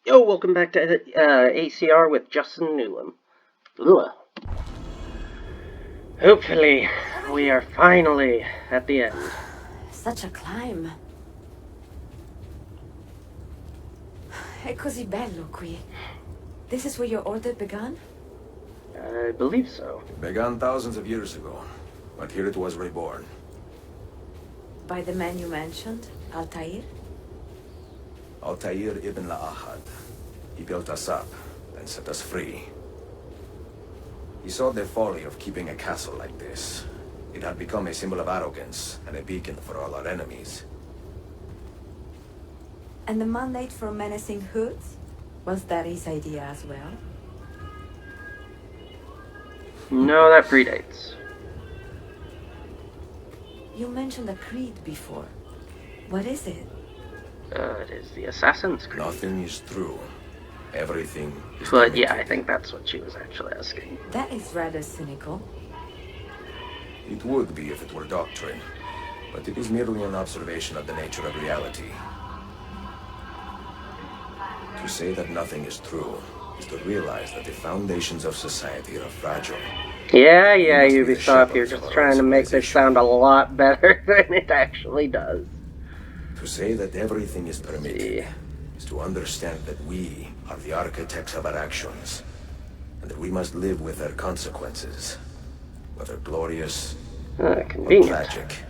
Yo, welcome back to ACR with Justin Newland. Ugh. Hopefully, we are finally at the end. Such a climb. È così bello qui. This is where your order began? I believe so. It began thousands of years ago, but here it was reborn. By the man you mentioned, Altair? Altair ibn La'ahad. He built us up, then set us free. He saw the folly of keeping a castle like this. It had become a symbol of arrogance and a beacon for all our enemies. And the mandate for menacing hoods? Was that his idea as well? No, that predates. You mentioned a creed before. What is it? It is the Assassin's Creed. Nothing is true. Everything is But yeah, permitted. I think that's what she was actually asking. That is rather cynical. It would be if it were doctrine, but it is merely an observation of the nature of reality. To say that nothing is true is to realize that the foundations of society are fragile. Yeah, must be the Ubisoft, you're shepherds just of our trying to make this civilization. sound a lot better than it actually does. To say that everything is permitted See. is to understand that we are the architects of our actions, and that we must live with their consequences, whether glorious or Convenient. tragic.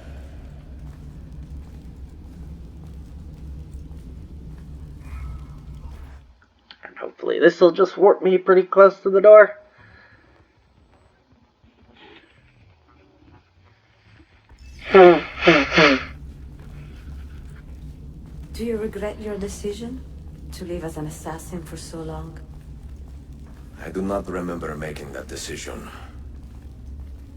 And hopefully this will just warp me pretty close to the door. Do you regret your decision to live as an assassin for so long? I do not remember making that decision.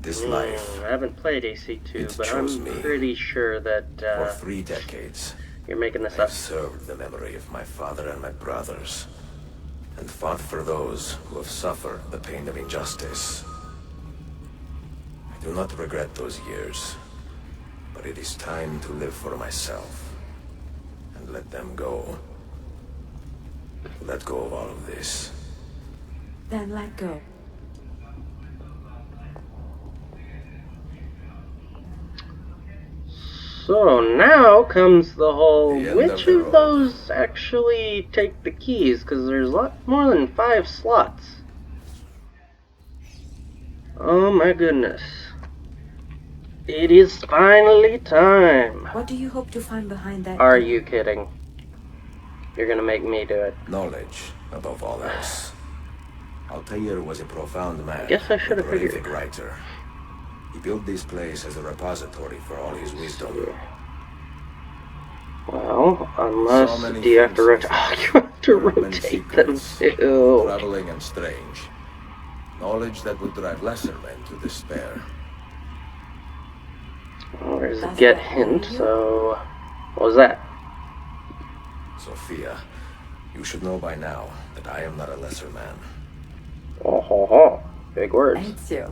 This life, I haven't played AC2, It but chose I'm me. pretty sure that for 3 decades, you're making this I up. have served the memory of my father and my brothers, and fought for those who have suffered the pain of injustice. I do not regret those years, but it is time to live for myself, and let them go. Let go of all of this. Then let go. So now comes the whole, The end which of the of road. those actually take the keys? Because there's a lot more than 5 slots. Oh my goodness. It is finally time. What do you hope to find behind that Are door? you kidding? You're gonna make me do it. Knowledge, above all else. Altair was a profound man, Guess I a should have prolific figured. writer. He built this place as a repository for all his wisdom. Well, unless, So many do you have to things rotate? Oh, you have to There are many rotate them secrets, too. Traveling and strange. Knowledge that would drive lesser men to despair. Well, there's a Does get that hint, worry you? so... What was that? Sophia, you should know by now that I am not a lesser man. Oh, ho, ho. Big words. Ezio.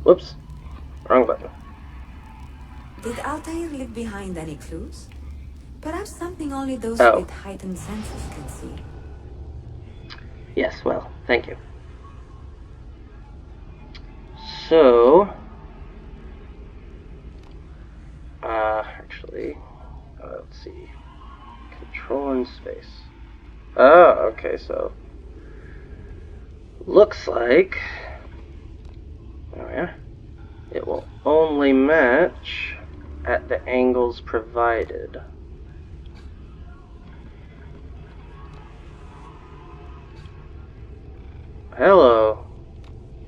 Whoops. Wrong button. Did Altair leave behind any clues? Perhaps something only those Oh. with heightened senses can see. Yes, well, thank you. So... actually... let's see. Control and space. Oh, okay, so... Looks like... Oh yeah. It will only match at the angles provided. Hello.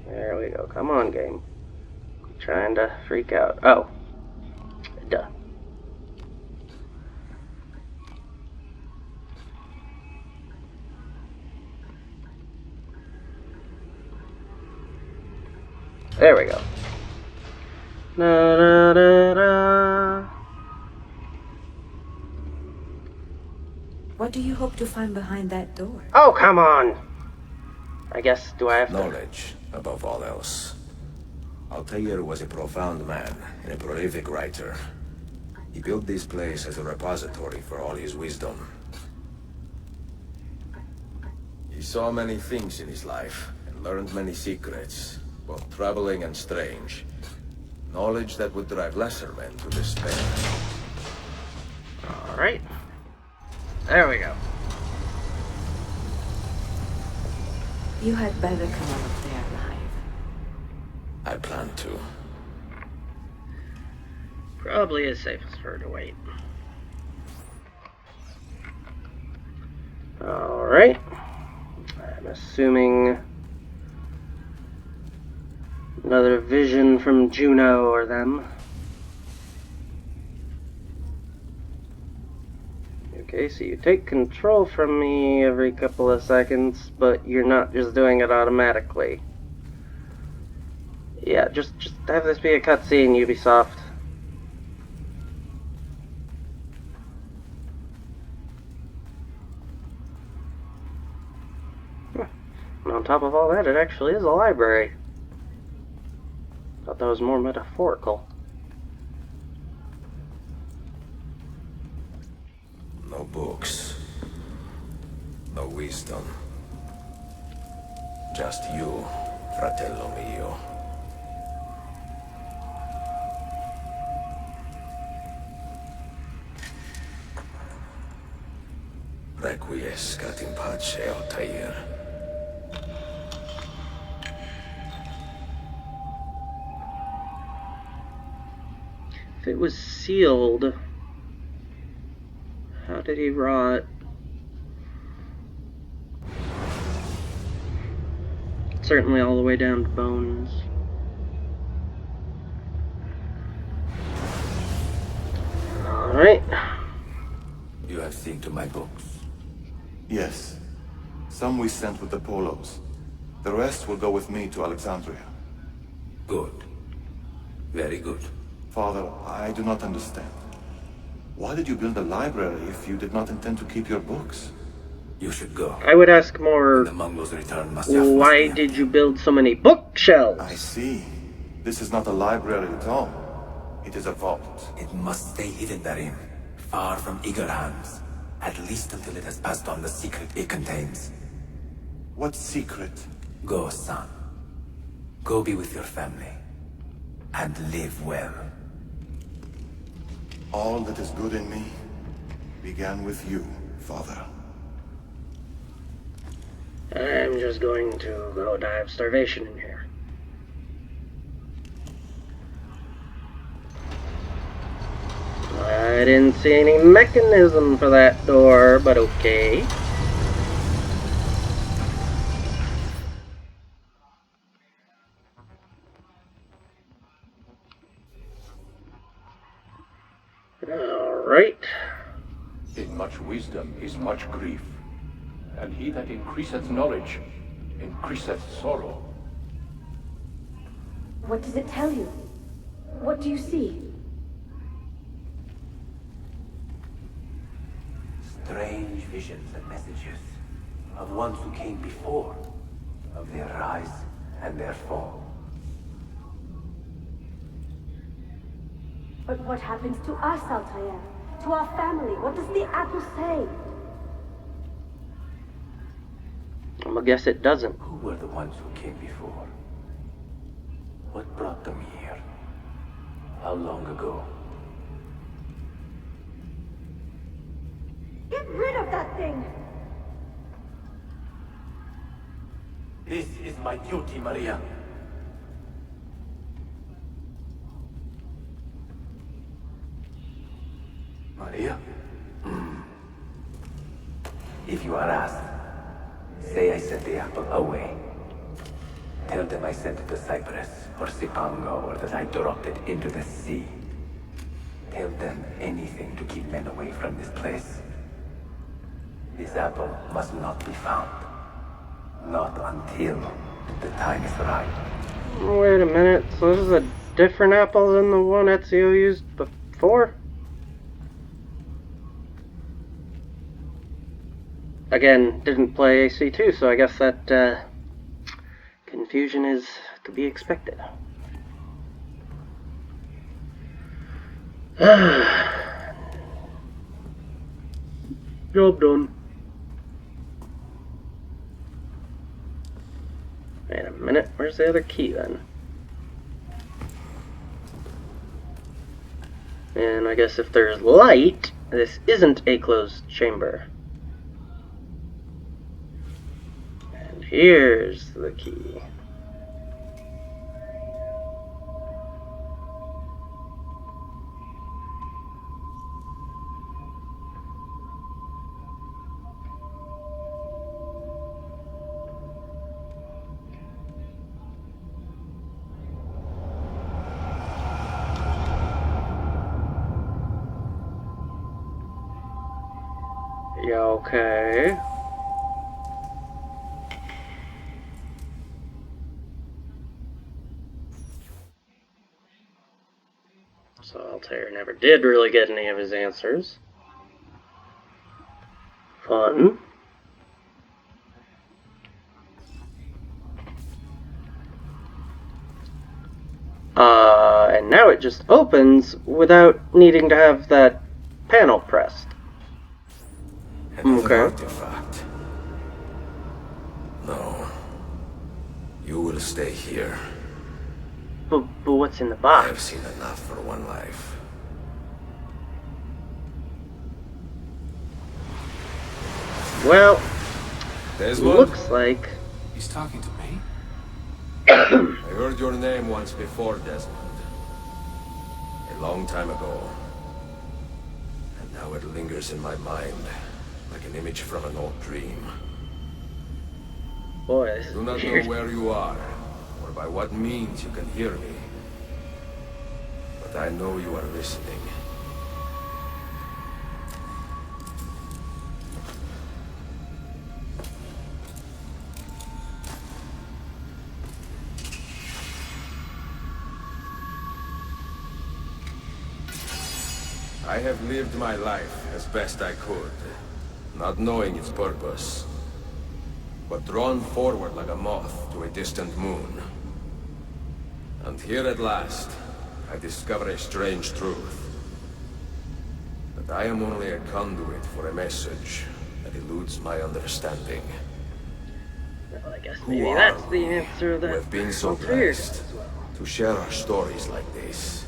There we go. Come on, game. Trying to freak out. Oh. Duh. There we go. Da, da, da, da. What do you hope to find behind that door? Oh, come on. I guess, do I have to? Knowledge, above all else. Altair was a profound man and a prolific writer. He built this place as a repository for all his wisdom. He saw many things in his life, and learned many secrets, both troubling and strange. Knowledge that would drive lesser men to despair. Alright. There we go. You had better come out of there alive. I plan to. Probably is safest for her to wait. Alright. I'm assuming another vision from Juno or them. Okay, so you take control from me every couple of seconds, but you're not just doing it automatically. Yeah, just have this be a cutscene, Ubisoft. And on top of all that, it actually is a library. Thought that was more metaphorical. No books. No wisdom. Just you, fratello mio. Requiescat in pace, Altair. If it was sealed, how did he rot? Certainly all the way down to bones. Alright. You have seen to my books. Yes. Some we sent with the Polos. The rest will go with me to Alexandria. Good. Very good. Father, I do not understand. Why did you build a library if you did not intend to keep your books? You should go. I would ask When more, the Mongols return, why did you build so many bookshelves? I see. This is not a library at all. It is a vault. It must stay hidden therein, far from eager hands. At least until it has passed on the secret it contains. What secret? Go, son. Go be with your family. And live well. All that is good in me began with you, Father. I'm just going to go die of starvation in here. I didn't see any mechanism for that door, but okay. Alright. In much wisdom is much grief, and he that increaseth knowledge increaseth sorrow. What does it tell you? What do you see? Strange visions and messages of ones who came before, of their rise and their fall. But what happens to us, Altair? To our family? What does the apple say? I'm gonna guess it doesn't. Who were the ones who came before? What brought them here? How long ago? Get rid of that thing! This is my duty, Maria. Maria? If you are asked, say I sent the apple away. Tell them I sent it to Cyprus or Cipango, or that I dropped it into the sea. Tell them anything to keep men away from this place. This apple must not be found. Not until the time is right. Wait a minute, so this is a different apple than the one Ezio used before? Again, didn't play AC2, so I guess that confusion is to be expected. Job done. Wait a minute, where's the other key then? And I guess if there's light, this isn't a closed chamber. And here's the key. Yeah, okay. So Altair never did really get any of his answers. Fun. And now it just opens without needing to have that panel pressed. Another Okay. artifact. No. You will stay here. But what's in the I box? have seen enough for one life. Well, Desmond, looks like... He's talking to me? I heard your name once before, Desmond. A long time ago. And now it lingers in my mind, like an image from an old dream. Boy, this I is do not know weird. where you are, or by what means you can hear me. But I know you are listening. I have lived my life as best I could, not knowing its purpose, but drawn forward like a moth to a distant moon. And here at last, I discover a strange truth. That I am only a conduit for a message that eludes my understanding. Well, I guess Who maybe are that's the we answer who that have been so Altair blessed does as well. to share our stories like this,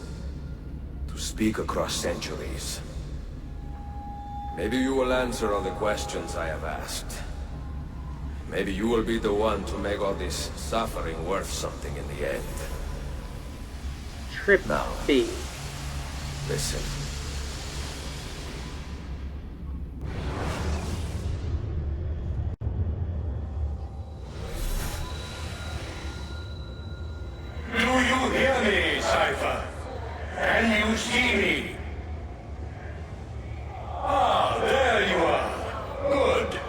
to speak across centuries? Maybe you will answer all the questions I have asked. Maybe you will be the one to make all this suffering worth something in the end. Now. Trippy. Listen. Do you hear me, Cypher? Can you see me? Ah, there you are. Good.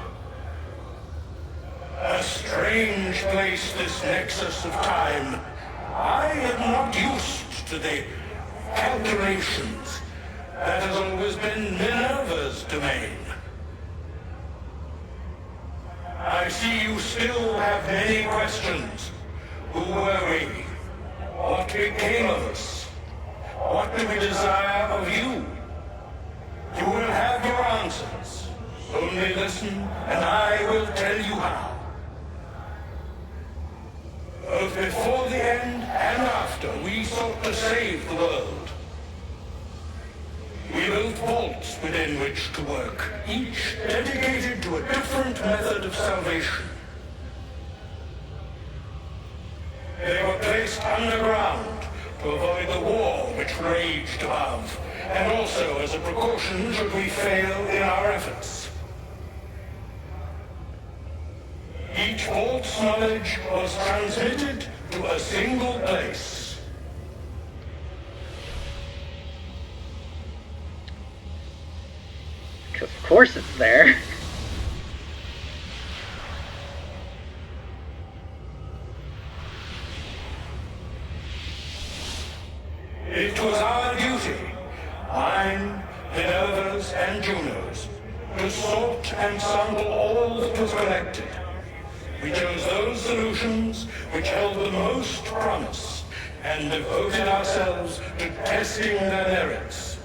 A strange place, this nexus of time. I am not used to the calculations. That has always been Minerva's domain. I see you still have many questions. Who were we? What became of us? What do we desire of you? You will have your answers. Only listen, and I will tell you how. Both before the end and after, we sought to save the world. We built vaults within which to work, each dedicated to a different method of salvation. They were placed underground to avoid the war which raged above, and also as a precaution should we fail in our efforts. Each vault's knowledge was transmitted to a single place. Of course it's there. It was our duty, mine, Minerva's, and Juno's, to sort and sample all that was collected. We chose those solutions which held the most promise, and devoted ourselves to testing their merits.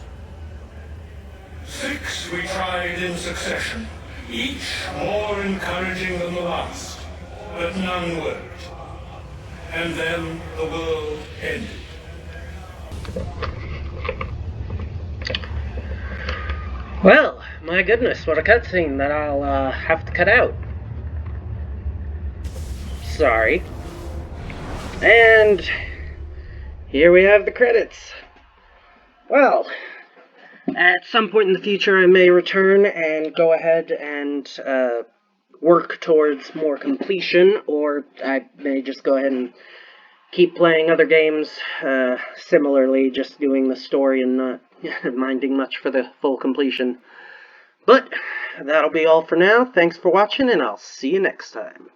6 we tried in succession, each more encouraging than the last, but none worked. and then the world ended. Well, my goodness, what a cutscene that I'll have to cut out. Sorry. And here we have the credits. Well, at some point in the future I may return and go ahead and work towards more completion, or I may just go ahead and keep playing other games similarly, just doing the story and not minding much for the full completion. But that'll be all for now. Thanks for watching, and I'll see you next time.